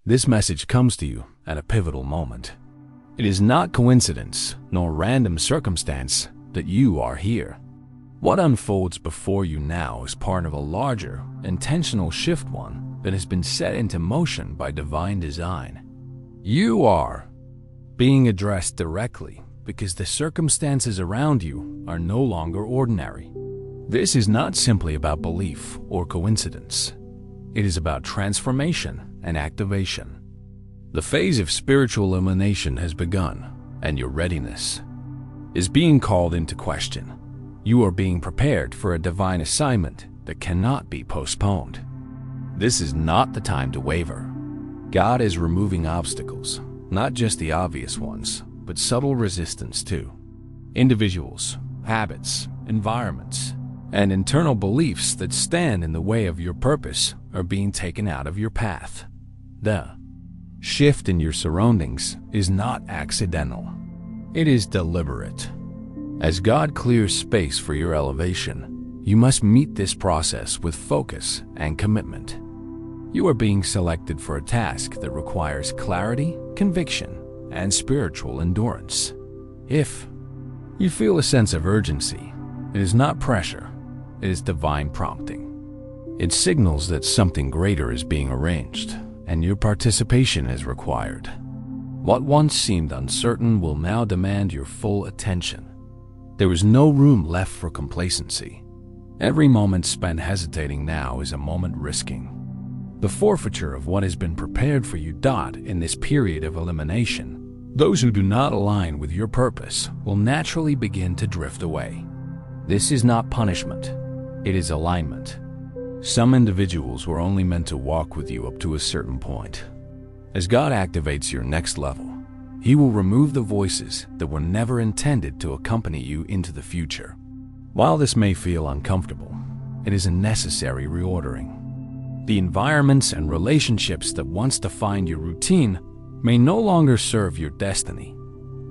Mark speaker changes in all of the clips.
Speaker 1: This message comes to you at a pivotal moment. It is not coincidence nor random circumstance that you are here. What unfolds before you now is part of a larger, intentional shift, one that has been set into motion by divine design. You are being addressed directly because the circumstances around you are no longer ordinary. This is not simply about belief or coincidence. It is about transformation and activation. The phase of spiritual illumination has begun, and your readiness is being called into question. You are being prepared for a divine assignment that cannot be postponed. This is not the time to waver. God is removing obstacles, not just the obvious ones, but subtle resistance too. Individuals, habits, environments, and internal beliefs that stand in the way of your purpose are being taken out of your path. The shift in your surroundings is not accidental. It is deliberate. As God clears space for your elevation, you must meet this process with focus and commitment. You are being selected for a task that requires clarity, conviction, and spiritual endurance. If you feel a sense of urgency, it is not pressure, it is divine prompting. It signals that something greater is being arranged, and your participation is required. What once seemed uncertain will now demand your full attention. There is no room left for complacency. Every moment spent hesitating now is a moment risking the forfeiture of what has been prepared for you. In this period of elimination, those who do not align with your purpose will naturally begin to drift away. This is not punishment, it is alignment. Some individuals were only meant to walk with you up to a certain point. As God activates your next level, He will remove the voices that were never intended to accompany you into the future. While this may feel uncomfortable, it is a necessary reordering. The environments and relationships that once defined your routine may no longer serve your destiny.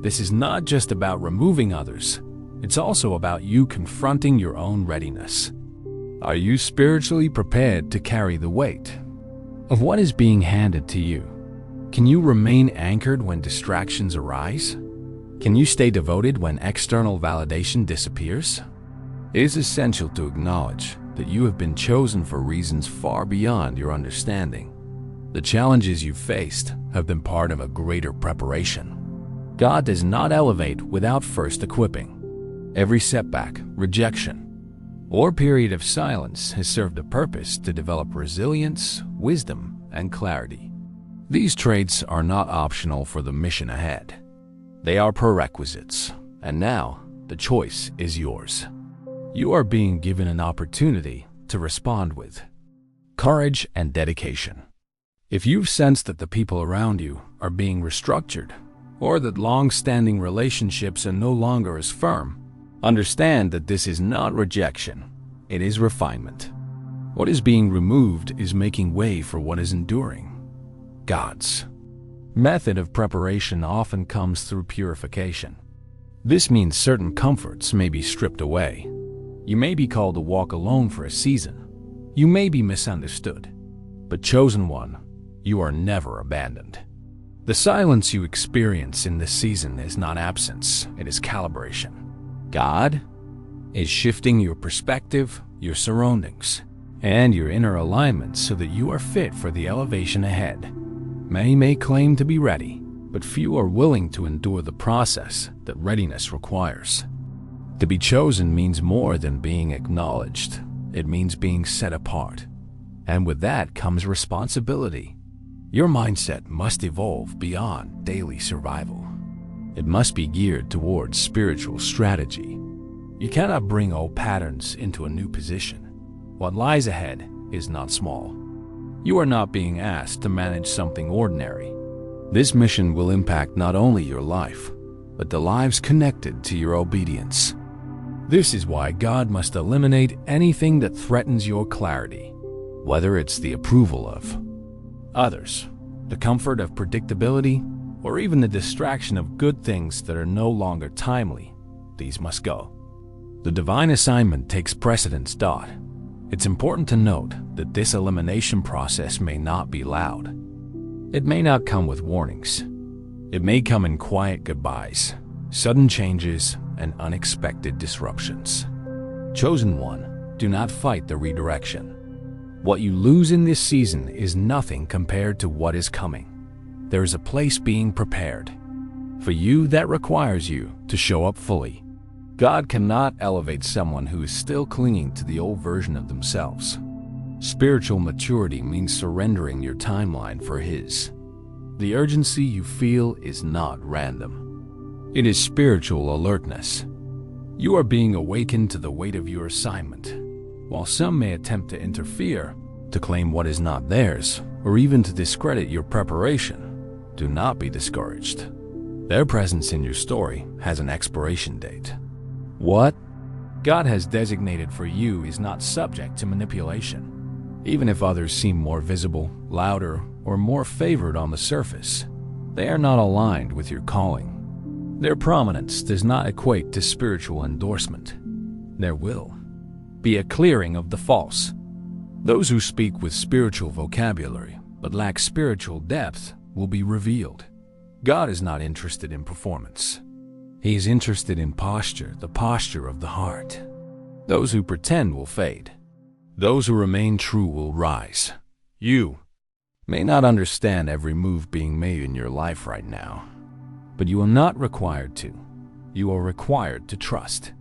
Speaker 1: This is not just about removing others, it's also about you confronting your own readiness. Are you spiritually prepared to carry the weight of what is being handed to you? Can you remain anchored when distractions arise? Can you stay devoted when external validation disappears? It is essential to acknowledge that you have been chosen for reasons far beyond your understanding. The challenges you've faced have been part of a greater preparation. God does not elevate without first equipping. Every setback, rejection, or period of silence has served a purpose to develop resilience, wisdom, and clarity. These traits are not optional for the mission ahead. They are prerequisites, and now the choice is yours. You are being given an opportunity to respond with courage and dedication. If you've sensed that the people around you are being restructured, or that long-standing relationships are no longer as firm, understand that this is not rejection, it is refinement. What is being removed is making way for what is enduring. God's method of preparation often comes through purification. This means certain comforts may be stripped away. You may be called to walk alone for a season. You may be misunderstood. But chosen one, you are never abandoned. The silence you experience in this season is not absence, it is calibration. God is shifting your perspective, your surroundings, and your inner alignment so that you are fit for the elevation ahead. Many may claim to be ready, but few are willing to endure the process that readiness requires. To be chosen means more than being acknowledged. It means being set apart. And with that comes responsibility. Your mindset must evolve beyond daily survival. It must be geared towards spiritual strategy. You cannot bring old patterns into a new position. What lies ahead is not small. You are not being asked to manage something ordinary. This mission will impact not only your life, but the lives connected to your obedience. This is why God must eliminate anything that threatens your clarity, whether it's the approval of others, the comfort of predictability, or even the distraction of good things that are no longer timely. These must go. The divine assignment takes precedence. It's important to note that this elimination process may not be loud. It may not come with warnings. It may come in quiet goodbyes, sudden changes, and unexpected disruptions. Chosen one, do not fight the redirection. What you lose in this season is nothing compared to what is coming. There is a place being prepared for you that requires you to show up fully. God cannot elevate someone who is still clinging to the old version of themselves. Spiritual maturity means surrendering your timeline for His. The urgency you feel is not random. It is spiritual alertness. You are being awakened to the weight of your assignment. While some may attempt to interfere, to claim what is not theirs, or even to discredit your preparation, do not be discouraged. Their presence in your story has an expiration date. What God has designated for you is not subject to manipulation. Even if others seem more visible, louder, or more favored on the surface, they are not aligned with your calling. Their prominence does not equate to spiritual endorsement. There will be a clearing of the false. Those who speak with spiritual vocabulary but lack spiritual depth will be revealed. God is not interested in performance. He is interested in posture, the posture of the heart. Those who pretend will fade. Those who remain true will rise. You may not understand every move being made in your life right now, but you are not required to. You are required to trust.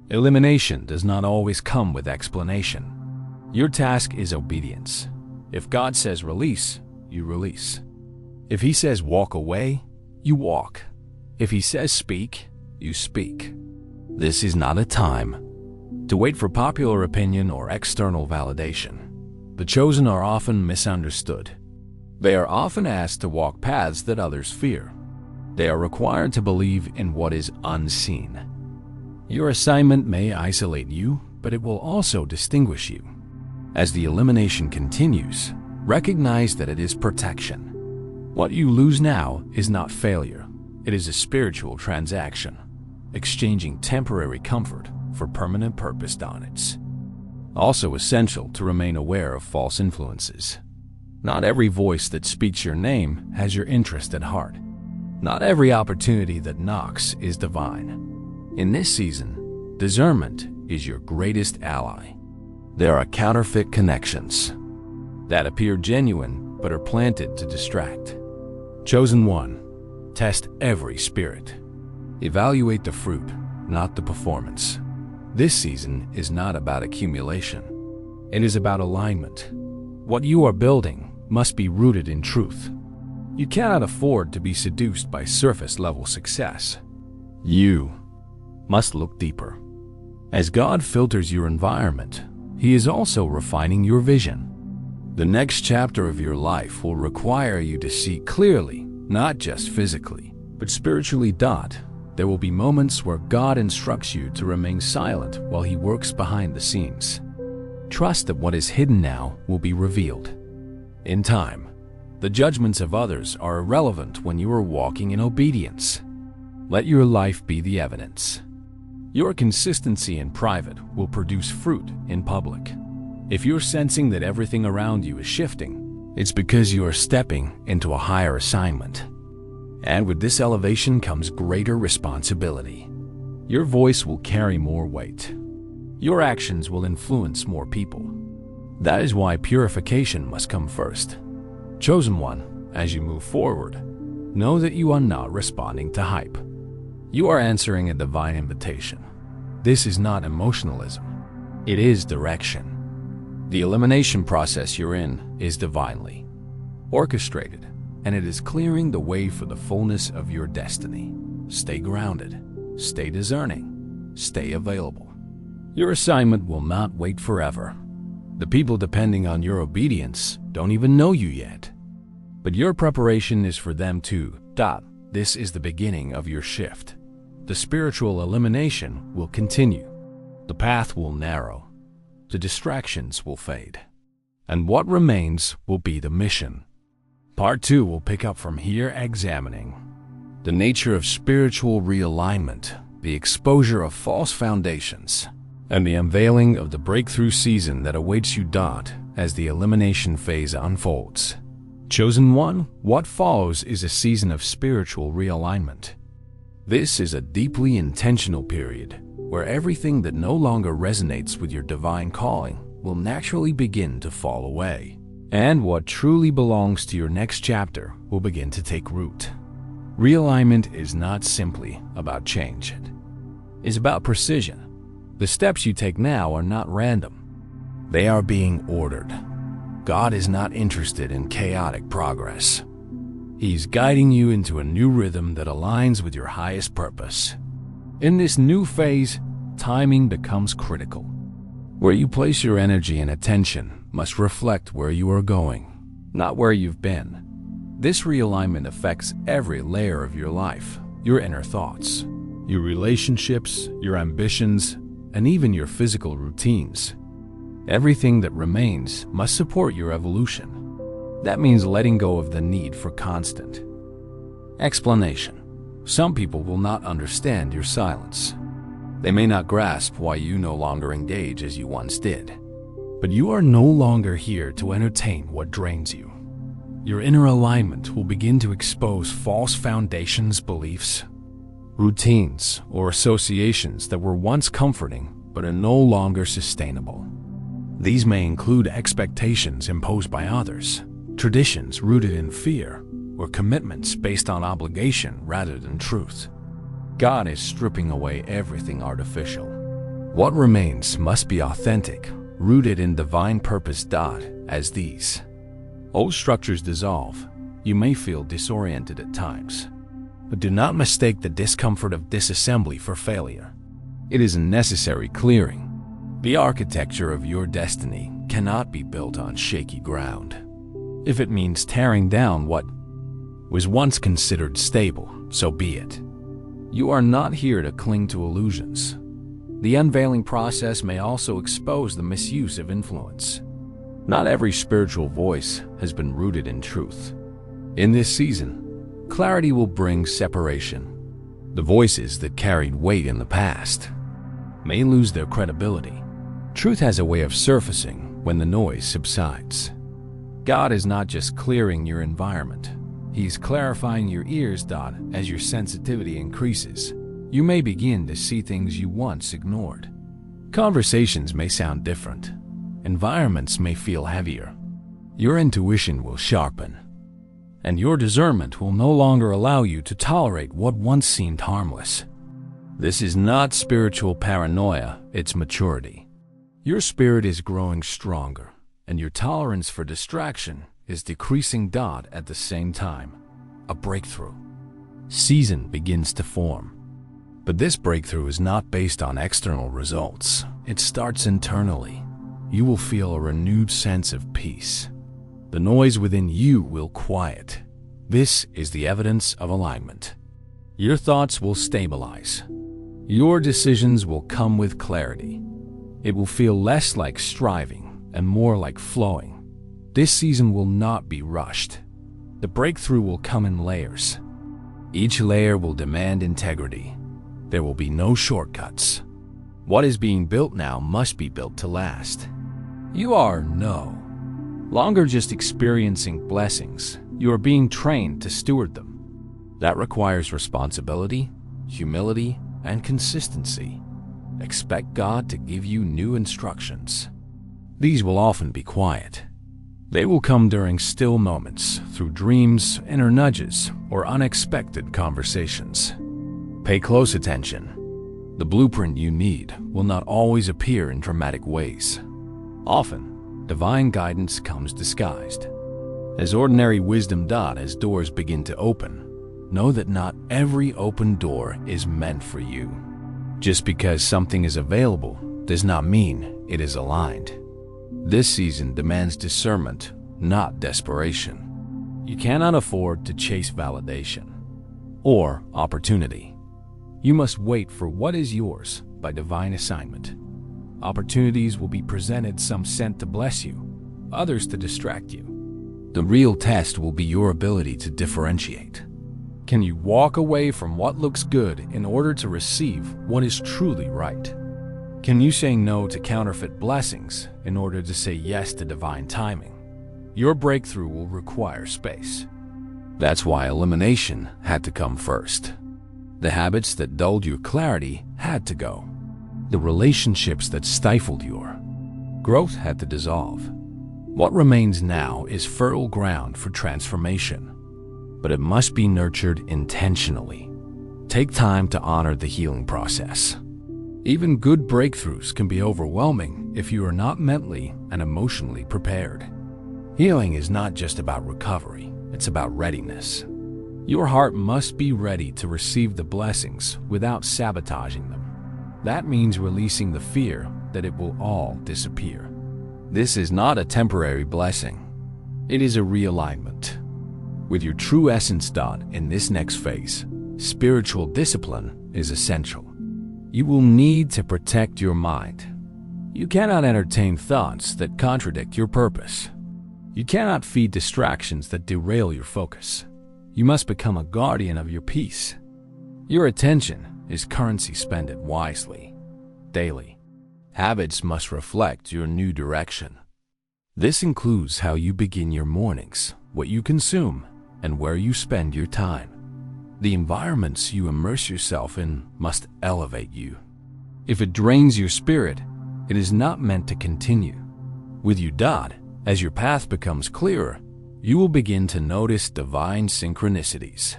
Speaker 1: Elimination does not always come with explanation. Your task is obedience. If God says release, you release. If He says walk away, you walk. If He says speak, you speak. This is not a time to wait for popular opinion or external validation. The chosen are often misunderstood. They are often asked to walk paths that others fear. They are required to believe in what is unseen. Your assignment may isolate you, but it will also distinguish you. As the elimination continues, recognize that it is protection. What you lose now is not failure. It is a spiritual transaction, exchanging temporary comfort for permanent purpose. It's also essential to remain aware of false influences. Not every voice that speaks your name has your interest at heart. Not every opportunity that knocks is divine. In this season, discernment is your greatest ally. There are counterfeit connections that appear genuine but are planted to distract. Chosen one, test every spirit. Evaluate the fruit, not the performance. This season is not about accumulation. It is about alignment. What you are building must be rooted in truth. You cannot afford to be seduced by surface-level success. You must look deeper. As God filters your environment, He is also refining your vision. The next chapter of your life will require you to see clearly, not just physically, but spiritually. There will be moments where God instructs you to remain silent while He works behind the scenes. Trust that what is hidden now will be revealed. In time, the judgments of others are irrelevant when you are walking in obedience. Let your life be the evidence. Your consistency in private will produce fruit in public. If you're sensing that everything around you is shifting, it's because you are stepping into a higher assignment. And with this elevation comes greater responsibility. Your voice will carry more weight. Your actions will influence more people. That is why purification must come first. Chosen one, as you move forward, know that you are not responding to hype. You are answering a divine invitation. This is not emotionalism. It is direction. The elimination process you're in is divinely orchestrated, and it is clearing the way for the fullness of your destiny. Stay grounded, stay discerning, stay available. Your assignment will not wait forever. The people depending on your obedience don't even know you yet. But your preparation is for them too. This is the beginning of your shift. The spiritual elimination will continue. The path will narrow. The distractions will fade. And what remains will be the mission. Part 2 will pick up from here, examining the nature of spiritual realignment, the exposure of false foundations, and the unveiling of the breakthrough season that awaits you. As the elimination phase unfolds. Chosen one, what follows is a season of spiritual realignment. This is a deeply intentional period where everything that no longer resonates with your divine calling will naturally begin to fall away, and what truly belongs to your next chapter will begin to take root. Realignment is not simply about change. It's about precision. The steps you take now are not random. They are being ordered. God is not interested in chaotic progress. He's guiding you into a new rhythm that aligns with your highest purpose. In this new phase, timing becomes critical. Where you place your energy and attention must reflect where you are going, not where you've been. This realignment affects every layer of your life, your inner thoughts, your relationships, your ambitions, and even your physical routines. Everything that remains must support your evolution. That means letting go of the need for constant explanation. Some people will not understand your silence. They may not grasp why you no longer engage as you once did. But you are no longer here to entertain what drains you. Your inner alignment will begin to expose false foundations, beliefs, routines, or associations that were once comforting but are no longer sustainable. These may include expectations imposed by others, traditions rooted in fear, or commitments based on obligation rather than truth. God is stripping away everything artificial. What remains must be authentic, rooted in divine purpose. As these old structures dissolve, you may feel disoriented at times. But do not mistake the discomfort of disassembly for failure. It is a necessary clearing. The architecture of your destiny cannot be built on shaky ground. If it means tearing down what was once considered stable, so be it. You are not here to cling to illusions. The unveiling process may also expose the misuse of influence. Not every spiritual voice has been rooted in truth. In this season, clarity will bring separation. The voices that carried weight in the past may lose their credibility. Truth has a way of surfacing when the noise subsides. God is not just clearing your environment. He's clarifying your ears. As your sensitivity increases, you may begin to see things you once ignored. Conversations may sound different. Environments may feel heavier. Your intuition will sharpen, and your discernment will no longer allow you to tolerate what once seemed harmless. This is not spiritual paranoia, it's maturity. Your spirit is growing stronger, and your tolerance for distraction is decreasing. At the same time, a breakthrough season begins to form. But this breakthrough is not based on external results. It starts internally. You will feel a renewed sense of peace. The noise within you will quiet. This is the evidence of alignment. Your thoughts will stabilize. Your decisions will come with clarity. It will feel less like striving and more like flowing. This season will not be rushed. The breakthrough will come in layers. Each layer will demand integrity. There will be no shortcuts. What is being built now must be built to last. You are no longer just experiencing blessings. You are being trained to steward them. That requires responsibility, humility, and consistency. Expect God to give you new instructions. These will often be quiet. They will come during still moments, through dreams, inner nudges, or unexpected conversations. Pay close attention. The blueprint you need will not always appear in dramatic ways. Often, divine guidance comes disguised as ordinary wisdom. As doors begin to open, know that not every open door is meant for you. Just because something is available does not mean it is aligned. This season demands discernment, not desperation. You cannot afford to chase validation or opportunity. You must wait for what is yours by divine assignment. Opportunities will be presented, some sent to bless you, others to distract you. The real test will be your ability to differentiate. Can you walk away from what looks good in order to receive what is truly right? Can you say no to counterfeit blessings in order to say yes to divine timing? your breakthrough will require space. That's why elimination had to come first. The habits that dulled your clarity had to go. The relationships that stifled your growth had to dissolve. What remains now is fertile ground for transformation, but it must be nurtured intentionally. Take time to honor the healing process. Even good breakthroughs can be overwhelming if you are not mentally and emotionally prepared. Healing is not just about recovery, it's about readiness. Your heart must be ready to receive the blessings without sabotaging them. That means releasing the fear that it will all disappear. This is not a temporary blessing. It is a realignment. With your true essence in this next phase, spiritual discipline is essential. You will need to protect your mind. You cannot entertain thoughts that contradict your purpose. You cannot feed distractions that derail your focus. You must become a guardian of your peace. Your attention is currency. Spend it wisely. Daily. Habits must reflect your new direction. This includes how you begin your mornings, what you consume, and where you spend your time. The environments you immerse yourself in must elevate you. If it drains your spirit, it is not meant to continue. With you, as your path becomes clearer, you will begin to notice divine synchronicities.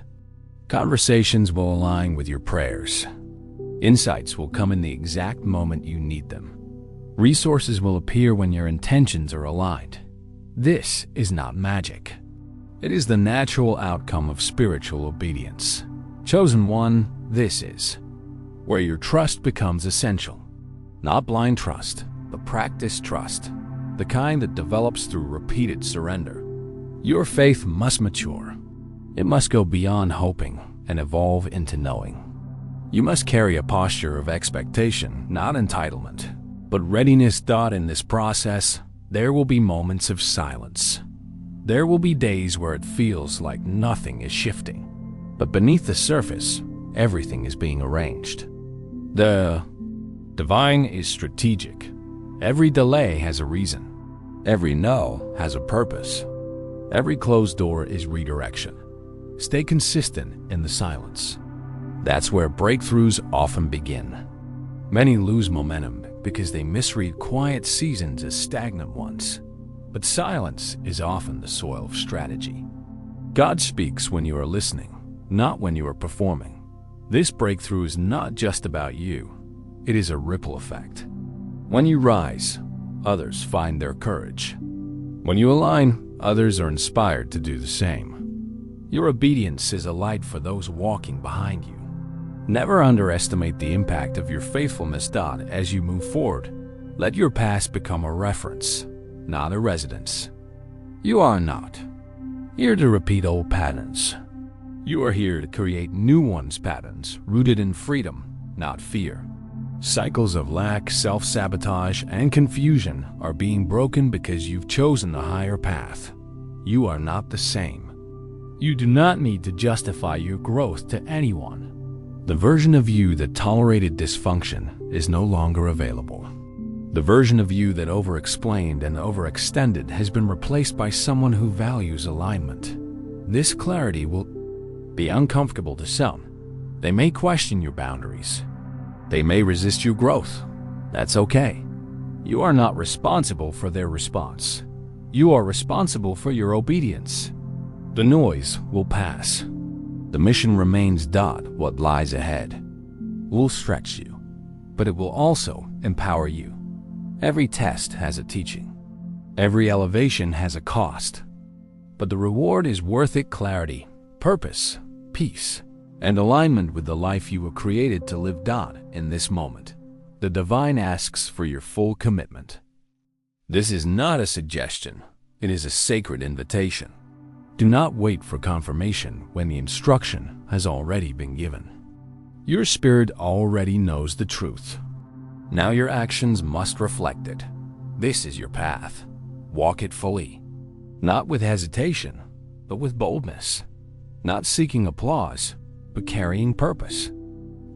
Speaker 1: Conversations will align with your prayers. Insights will come in the exact moment you need them. Resources will appear when your intentions are aligned. This is not magic. It is the natural outcome of spiritual obedience. Chosen one, this is where your trust becomes essential. Not blind trust, but practiced trust, the kind that develops through repeated surrender. Your faith must mature. It must go beyond hoping and evolve into knowing. You must carry a posture of expectation, not entitlement, but readiness. In this process, there will be moments of silence. There will be days where it feels like nothing is shifting, but beneath the surface, everything is being arranged. The divine is strategic. Every delay has a reason. Every no has a purpose. Every closed door is redirection. Stay consistent in the silence. That's where breakthroughs often begin. Many lose momentum because they misread quiet seasons as stagnant ones. But silence is often the soil of strategy. God speaks when you are listening, not when you are performing. This breakthrough is not just about you. It is a ripple effect. When you rise, others find their courage. When you align, others are inspired to do the same. Your obedience is a light for those walking behind you. Never underestimate the impact of your faithfulness. As you move forward, let your past become a reference, not a residence. You are not here to repeat old patterns. You are here to create new ones, patterns rooted in freedom, not fear. Cycles of lack, self-sabotage, and confusion are being broken because you've chosen a higher path. You are not the same. You do not need to justify your growth to anyone. The version of you that tolerated dysfunction is no longer available. The version of you that overexplained and overextended has been replaced by someone who values alignment. This clarity will be uncomfortable to some. They may question your boundaries. They may resist your growth. That's okay. You are not responsible for their response. You are responsible for your obedience. The noise will pass. The mission remains. What lies ahead will stretch you, but it will also empower you. Every test has a teaching. Every elevation has a cost. But the reward is worth it. Clarity, purpose, peace, and alignment with the life you were created to live. In this moment, the divine asks for your full commitment. This is not a suggestion. It is a sacred invitation. Do not wait for confirmation when the instruction has already been given. Your spirit already knows the truth. Now your actions must reflect it. This is your path. Walk it fully. Not with hesitation, but with boldness. Not seeking applause, but carrying purpose.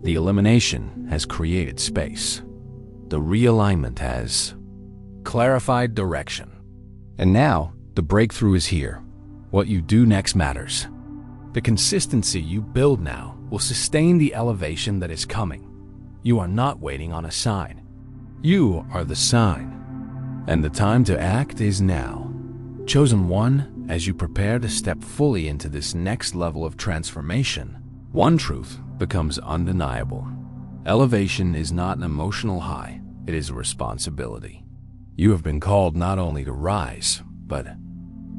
Speaker 1: The elimination has created space. The realignment has clarified direction. And now, The breakthrough is here. What you do next matters. The consistency you build now will sustain the elevation that is coming. You are not waiting on a sign. You are the sign. And the time to act is now. Chosen one, as you prepare to step fully into this next level of transformation, one truth becomes undeniable. Elevation is not an emotional high, it is a responsibility. You have been called not only to rise, but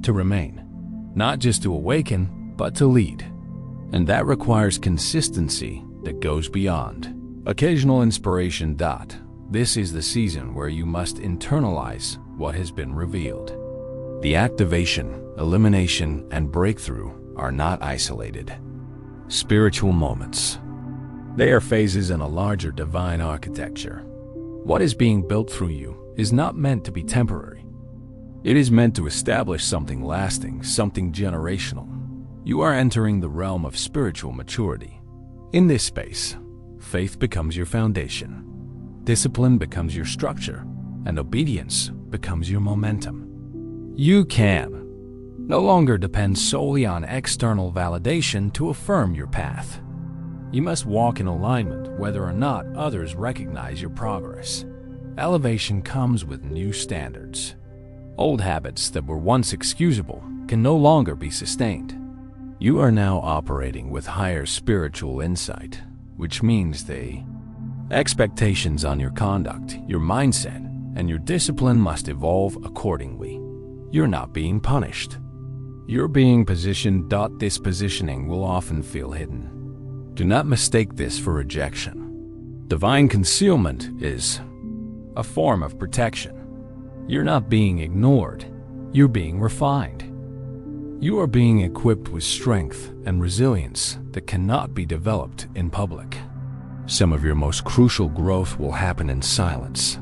Speaker 1: to remain. Not just to awaken, but to lead. And that requires consistency that goes beyond occasional inspiration. This is the season where you must internalize what has been revealed. The activation, elimination, and breakthrough are not isolated. Spiritual moments. They are phases in a larger divine architecture. What is being built through you is not meant to be temporary. It is meant to establish something lasting, something generational. You are entering the realm of spiritual maturity. In this space, faith becomes your foundation. Discipline becomes your structure, and obedience becomes your momentum. You can no longer depend solely on external validation to affirm your path. You must walk in alignment whether or not others recognize your progress. Elevation comes with new standards. Old habits that were once excusable can no longer be sustained. You are now operating with higher spiritual insight, which means the expectations on your conduct, your mindset, and your discipline must evolve accordingly. You're not being punished. You're being positioned. This positioning will often feel hidden. Do not mistake this for rejection. Divine concealment is a form of protection. You're not being ignored. You're being refined. You are being equipped with strength and resilience that cannot be developed in public. Some of your most crucial growth will happen in silence.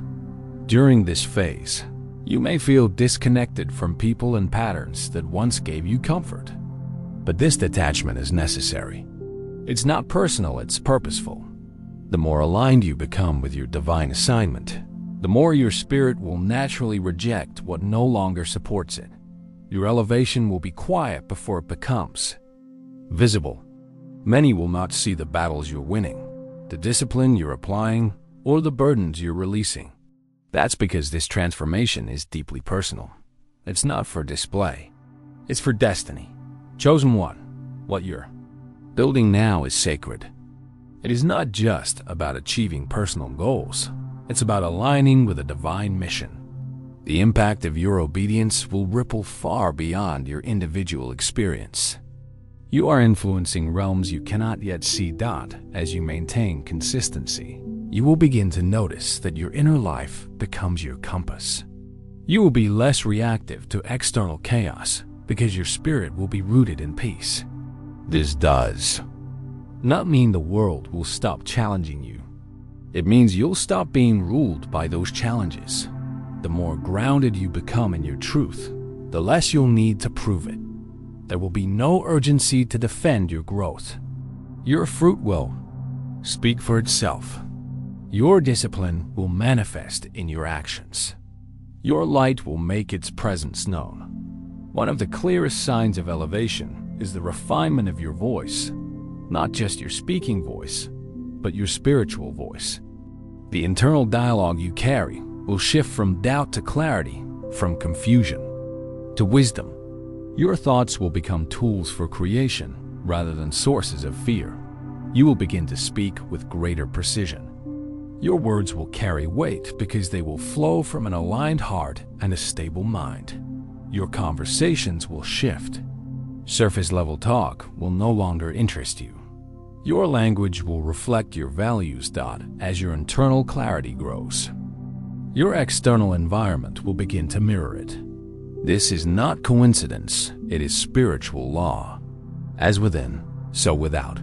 Speaker 1: During this phase, you may feel disconnected from people and patterns that once gave you comfort. But this detachment is necessary. It's not personal, it's purposeful. The more aligned you become with your divine assignment, the more your spirit will naturally reject what no longer supports it. Your elevation will be quiet before it becomes visible. Many will not see the battles you're winning, the discipline you're applying, or the burdens you're releasing. That's because this transformation is deeply personal. It's not for display. It's for destiny. Chosen one, what you're building now is sacred. It is not just about achieving personal goals. It's about aligning with a divine mission. The impact of your obedience will ripple far beyond your individual experience. You are influencing realms you cannot yet see. As you maintain consistency, you will begin to notice that your inner life becomes your compass. You will be less reactive to external chaos because your spirit will be rooted in peace. This does not mean the world will stop challenging you. It means you'll stop being ruled by those challenges. The more grounded you become in your truth, the less you'll need to prove it. There will be no urgency to defend your growth. Your fruit will speak for itself. Your discipline will manifest in your actions. Your light will make its presence known. One of the clearest signs of elevation is the refinement of your voice, not just your speaking voice, but your spiritual voice. The internal dialogue you carry will shift from doubt to clarity, from confusion to wisdom. Your thoughts will become tools for creation rather than sources of fear. You will begin to speak with greater precision. Your words will carry weight because they will flow from an aligned heart and a stable mind. Your conversations will shift. Surface-level talk will no longer interest you. Your language will reflect your values. As your internal clarity grows, your external environment will begin to mirror it. This is not coincidence, it is spiritual law. As within, so without.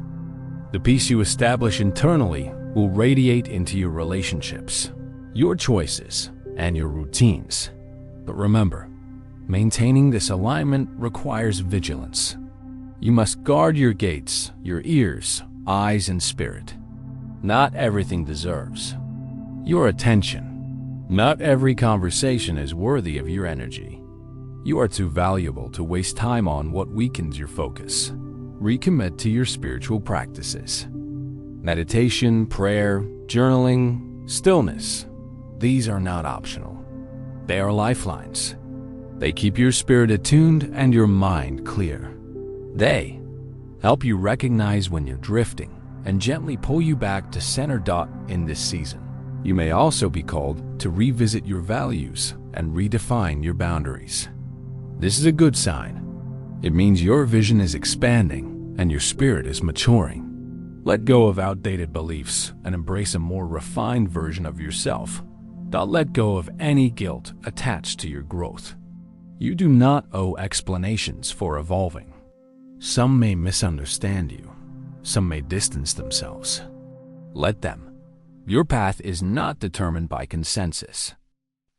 Speaker 1: The peace you establish internally will radiate into your relationships, your choices, and your routines. But remember, maintaining this alignment requires vigilance. You must guard your gates, your ears, eyes, and spirit. Not everything deserves your attention. Not every conversation is worthy of your energy. You are too valuable to waste time on what weakens your focus. Recommit to your spiritual practices. Meditation, prayer, journaling, stillness. These are not optional. They are lifelines. They keep your spirit attuned and your mind clear. They help you recognize when you're drifting and gently pull you back to center. In this season, you may also be called to revisit your values and redefine your boundaries. This is a good sign. It means your vision is expanding and your spirit is maturing. Let go of outdated beliefs and embrace a more refined version of yourself. Don't let go of any guilt attached to your growth. You do not owe explanations for evolving. Some may misunderstand you. Some may distance themselves. Let them. Your path is not determined by consensus.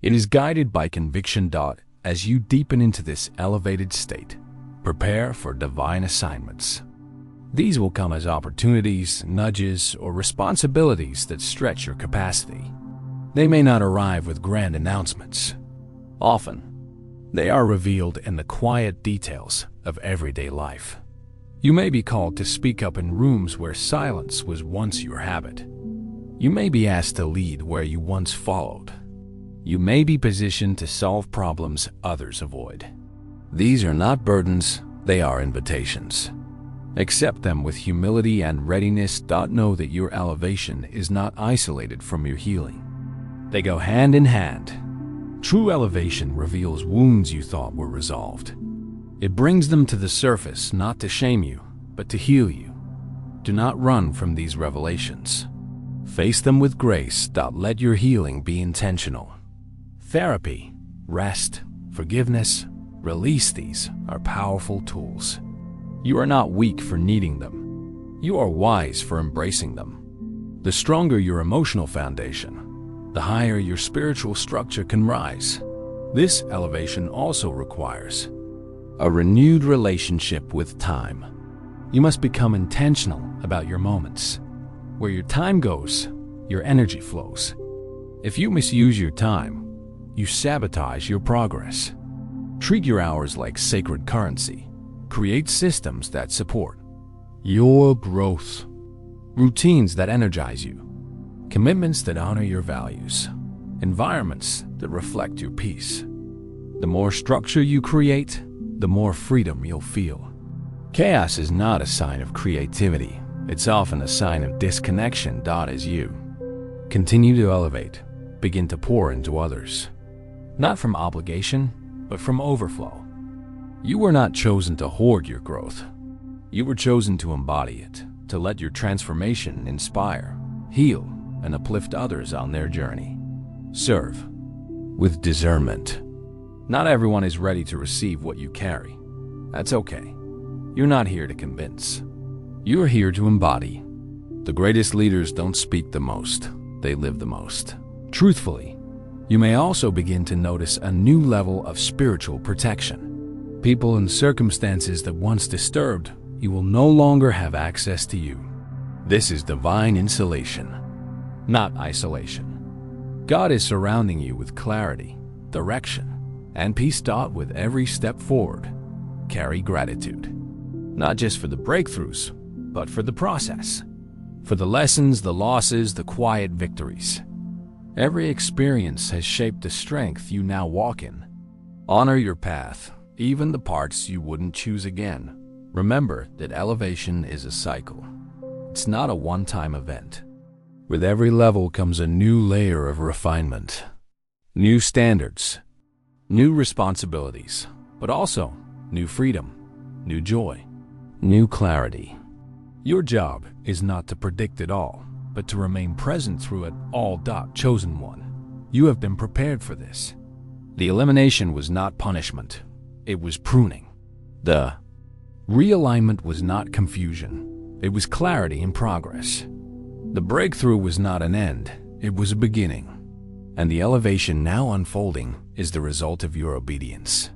Speaker 1: It is guided by conviction. As you deepen into this elevated state, prepare for divine assignments. These will come as opportunities, nudges, or responsibilities that stretch your capacity. They may not arrive with grand announcements. Often, they are revealed in the quiet details of everyday life. You may be called to speak up in rooms where silence was once your habit. You may be asked to lead where you once followed. You may be positioned to solve problems others avoid. These are not burdens, they are invitations. Accept them with humility and readiness. Know that your elevation is not isolated from your healing. They go hand in hand. True elevation reveals wounds you thought were resolved. It brings them to the surface not to shame you, but to heal you. Do not run from these revelations. Face them with grace. Let your healing be intentional. Therapy, rest, forgiveness, release. These are powerful tools. You are not weak for needing them. You are wise for embracing them. The stronger your emotional foundation, the higher your spiritual structure can rise. This elevation also requires a renewed relationship with time. You must become intentional about your moments. Where your time goes, your energy flows. If you misuse your time, you sabotage your progress. Treat your hours like sacred currency. Create systems that support your growth. Routines that energize you. Commitments that honor your values. Environments that reflect your peace. The more structure you create, the more freedom you'll feel. Chaos is not a sign of creativity. It's often a sign of disconnection. As you continue to elevate, begin to pour into others. Not from obligation, but from overflow. You were not chosen to hoard your growth. You were chosen to embody it, to let your transformation inspire, heal, and uplift others on their journey. Serve with discernment. Not everyone is ready to receive what you carry. That's okay. You're not here to convince. You're here to embody. The greatest leaders don't speak the most, they live the most. Truthfully, you may also begin to notice a new level of spiritual protection. People and circumstances that once disturbed you will no longer have access to you. This is divine insulation, not isolation. God is surrounding you with clarity, direction, and peace. With every step forward, carry gratitude. Not just for the breakthroughs, but for the process. For the lessons, the losses, the quiet victories. Every experience has shaped the strength you now walk in. Honor your path, even the parts you wouldn't choose again. Remember that elevation is a cycle. It's not a one-time event. With every level comes a new layer of refinement, new standards, new responsibilities, but also new freedom, new joy, new clarity. Your job is not to predict it all, but to remain present through it all. Chosen one, you have been prepared for this. The elimination was not punishment, it was pruning. The realignment was not confusion, it was clarity in progress. The breakthrough was not an end, it was a beginning. And the elevation now unfolding is the result of your obedience.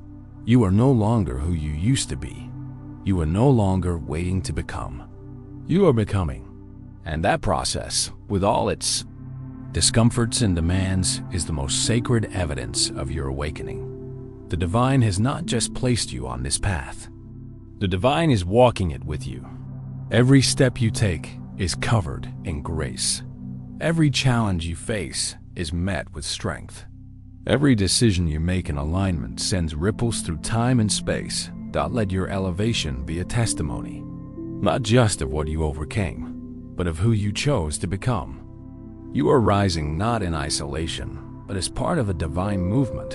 Speaker 1: You are no longer who you used to be. You are no longer waiting to become. You are becoming. And that process, with all its discomforts and demands, is the most sacred evidence of your awakening. The divine has not just placed you on this path. The divine is walking it with you. Every step you take is covered in grace. Every challenge you face is met with strength. Every decision you make in alignment sends ripples through time and space. Let your elevation be a testimony, not just of what you overcame, but of who you chose to become. You are rising not in isolation, but as part of a divine movement,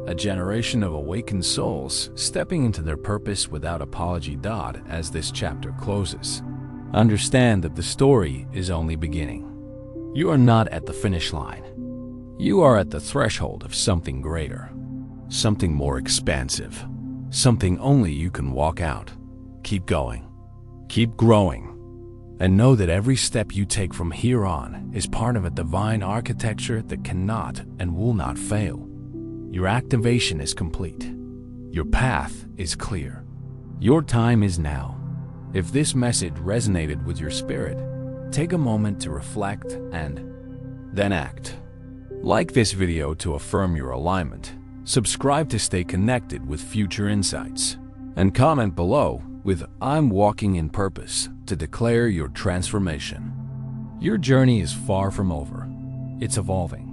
Speaker 1: a generation of awakened souls stepping into their purpose without apology. As this chapter closes, understand that the story is only beginning. You are not at the finish line. You are at the threshold of something greater, something more expansive, something only you can walk out. Keep going, keep growing, and know that every step you take from here on is part of a divine architecture that cannot and will not fail. Your activation is complete. Your path is clear. Your time is now. If this message resonated with your spirit, take a moment to reflect and then act. Like this video to affirm your alignment, subscribe to stay connected with future insights, and comment below with "I'm walking in purpose" to declare your transformation. Your journey is far from over. It's evolving.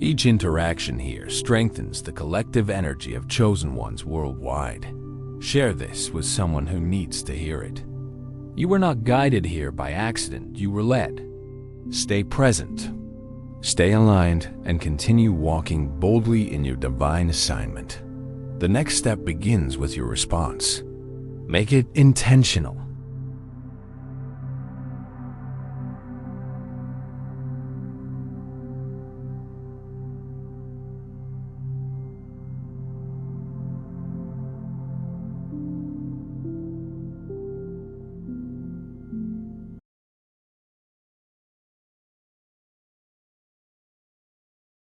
Speaker 1: Each interaction here strengthens the collective energy of chosen ones worldwide. Share this with someone who needs to hear it. You were not guided here by accident, you were led. Stay present, stay aligned, and continue walking boldly in your divine assignment. The next step begins with your response. Make it intentional.